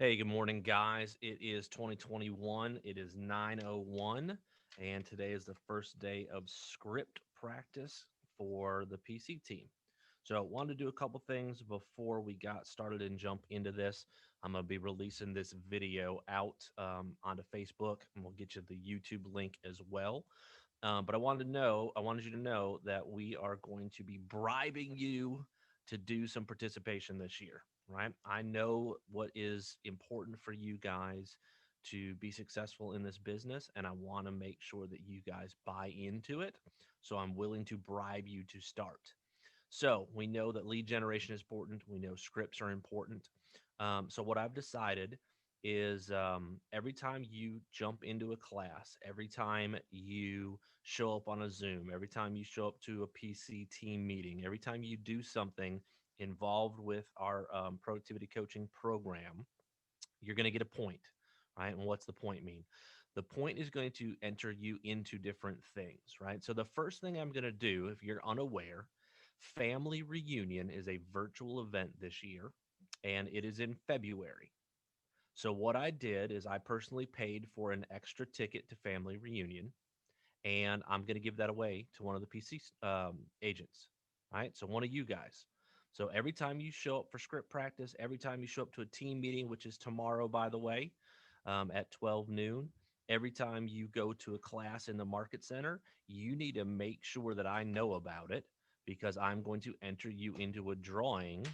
Hey, good morning, guys. It is 2021. It is 9:01, and today is the first day of script practice for the PC team. So, I wanted to do a couple things before we got started and jump into this. I'm going to be releasing this video out onto Facebook, and we'll get you the YouTube link as well. But I wanted you to know that we are going to be bribing you to do some participation this year, right? I know what is important for you guys to be successful in this business, and I want to make sure that you guys buy into it. So I'm willing to bribe you to start. So we know that lead generation is important. We know scripts are important. So what I've decided is every time you jump into a class, every time you show up on a Zoom, every time you show up to a PC team meeting, every time you do something involved with our productivity coaching program, you're going to get a point, right? And what's the point mean? The point is going to enter you into different things, right? So the first thing I'm going to do, if you're unaware, Family Reunion is a virtual event this year, and it is in February. So what I did is I personally paid for an extra ticket to Family Reunion, and I'm going to give that away to one of the PC agents, right? So one of you guys. So every time you show up for script practice, every time you show up to a team meeting, which is tomorrow, by the way, at 12 noon, every time you go to a class in the market center, you need to make sure that I know about it because I'm going to enter you into a drawing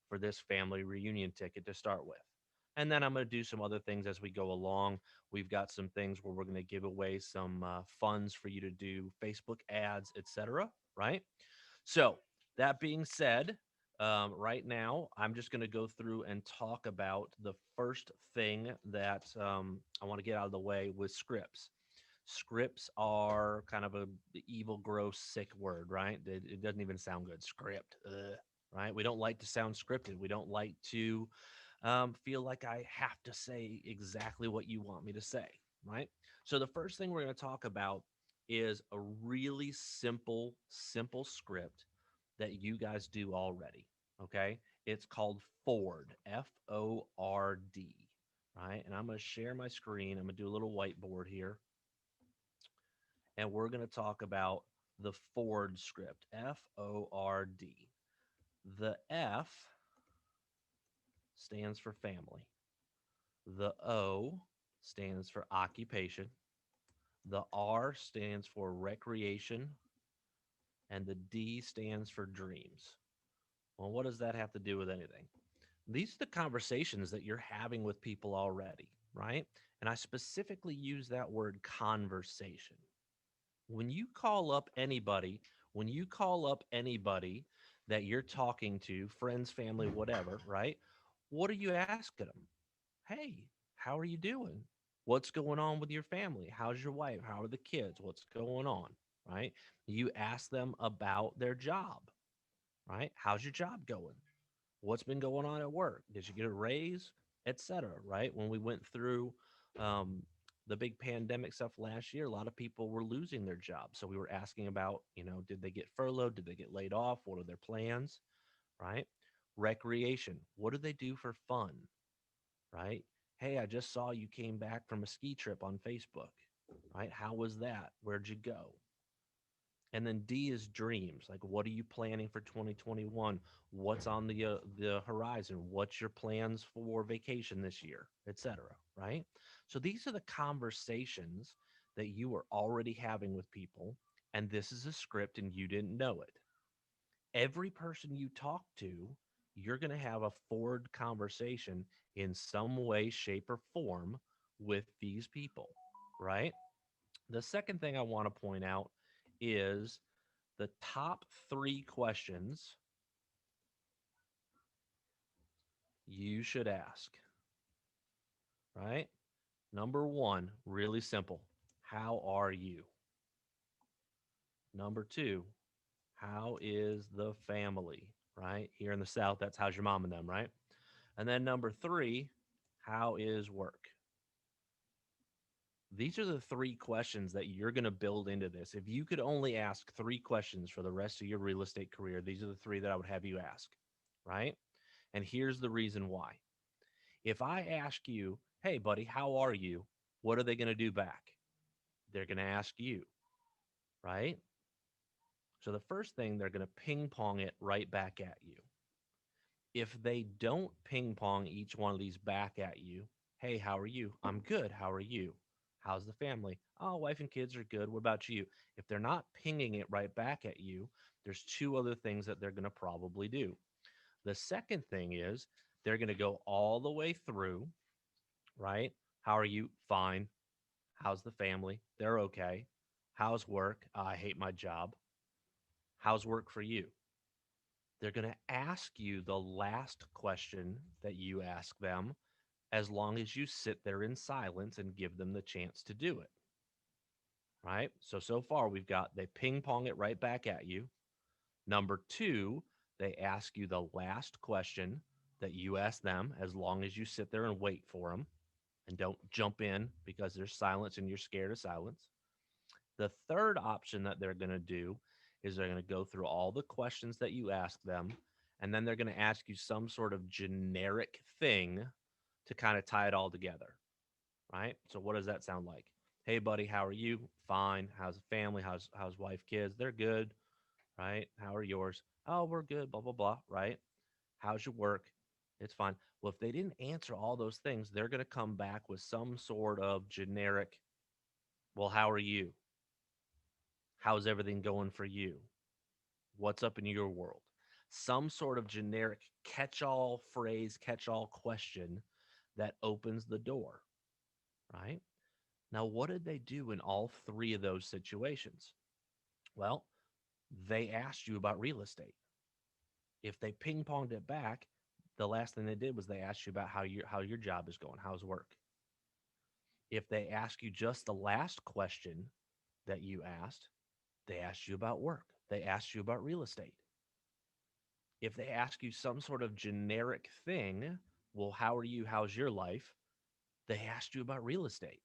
for this family reunion ticket to start with. And then I'm going to do some other things as we go along. We've got some things where we're going to give away some funds for you to do Facebook ads, etc. Right? So that being said, right now I'm just going to go through and talk about the first thing that I want to get out of the way with scripts. Scripts are kind of a evil, gross, sick word, right? It doesn't even sound good. Script, right? We don't like to sound scripted. We don't like to feel like I have to say exactly what you want me to say, right? So the first thing we're going to talk about is a really simple script that you guys do already. Okay. It's called Ford, Ford, right? And I'm going to share my screen. I'm going to do a little whiteboard here, and we're going to talk about the Ford script, Ford. The F stands for family. The O stands for occupation. The R stands for recreation. And the D stands for dreams. Well, what does that have to do with anything? These are the conversations that you're having with people already, right? And I specifically use that word conversation. When you call up anybody, when you call up anybody that you're talking to, friends, family, whatever, right? What are you asking them? Hey, how are you doing? What's going on with your family? How's your wife? How are the kids? What's going on? Right? You ask them about their job, right? How's your job going? What's been going on at work? Did you get a raise, etc. Right? When we went through um, the big pandemic stuff last year, a lot of people were losing their jobs. So we were asking about, did they get furloughed? Did they get laid off? What are their plans? Right? Recreation. What do they do for fun? Right? Hey, I just saw you came back from a ski trip on Facebook. Right? How was that? Where'd you go? And then D is dreams. Like, what are you planning for 2021? What's on the horizon? What's your plans for vacation this year, etc. Right? So these are the conversations that you are already having with people, and this is a script, and you didn't know it. Every person you talk to, you're going to have a forward conversation in some way, shape, or form with these people, right? The second thing I want to point out is the top three questions you should ask, right? Number one, really simple. How are you? Number two, how is the family, right? Here in the South, that's how's your mom and them, right? And then number three, how is work? These are the three questions that you're going to build into this. If you could only ask three questions for the rest of your real estate career, these are the three that I would have you ask, right? And here's the reason why. If I ask you, hey, buddy, how are you? What are they going to do back? They're going to ask you, right? So the first thing, they're going to ping pong it right back at you. If they don't ping pong each one of these back at you, hey, how are you? I'm good. How are you? How's the family? Oh, wife and kids are good. What about you? If they're not pinging it right back at you, there's two other things that they're going to probably do. The second thing is they're going to go all the way through, right? How are you? Fine. How's the family? They're okay. How's work? I hate my job. How's work for you? They're going to ask you the last question that you ask them as long as you sit there in silence and give them the chance to do it. Right. So far, we've got they ping pong it right back at you. Number two, they ask you the last question that you ask them as long as you sit there and wait for them and don't jump in because there's silence and you're scared of silence. The third option that they're going to do is they're going to go through all the questions that you ask them, and then they're going to ask you some sort of generic thing to kind of tie it all together, right? So what does that sound like? Hey, buddy, how are you? Fine. How's the family? How's wife, kids? They're good, right? How are yours? Oh, we're good. Blah blah blah, right? How's your work? It's fine. Well, if they didn't answer all those things, they're going to come back with some sort of generic. Well, how are you? How's everything going for you? What's up in your world? Some sort of generic catch all phrase, catch all question that opens the door, right? Now, what did they do in all three of those situations? Well, they asked you about real estate. If they ping ponged it back, the last thing they did was they asked you about how your job is going, how's work. If they ask you just the last question that you asked, they asked you about work. They asked you about real estate. If they ask you some sort of generic thing, well, how are you? How's your life? They asked you about real estate.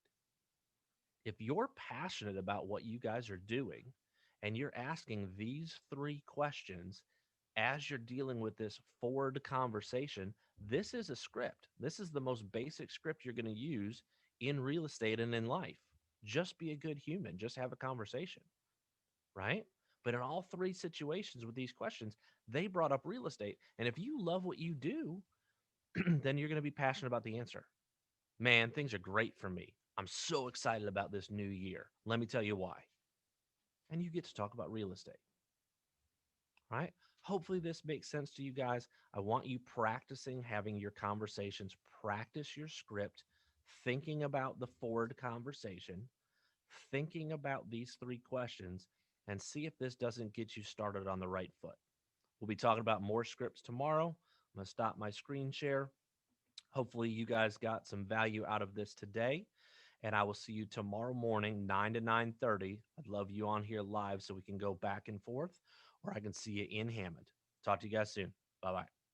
If you're passionate about what you guys are doing and you're asking these three questions as you're dealing with this forward conversation, this is a script. This is the most basic script you're going to use in real estate and in life. Just be a good human, just have a conversation, right? But in all three situations with these questions, they brought up real estate. And if you love what you do, then you're going to be passionate about the answer. Man, things are great for me. I'm so excited about this new year. Let me tell you why. And you get to talk about real estate, right? Hopefully, this makes sense to you guys. I want you practicing having your conversations, practice your script, thinking about the forward conversation, thinking about these three questions, and see if this doesn't get you started on the right foot. We'll be talking about more scripts tomorrow. I'm going to stop my screen share. Hopefully, you guys got some value out of this today. And I will see you tomorrow morning, 9 to 9:30. I'd love you on here live so we can go back and forth, or I can see you in Hammond. Talk to you guys soon. Bye bye.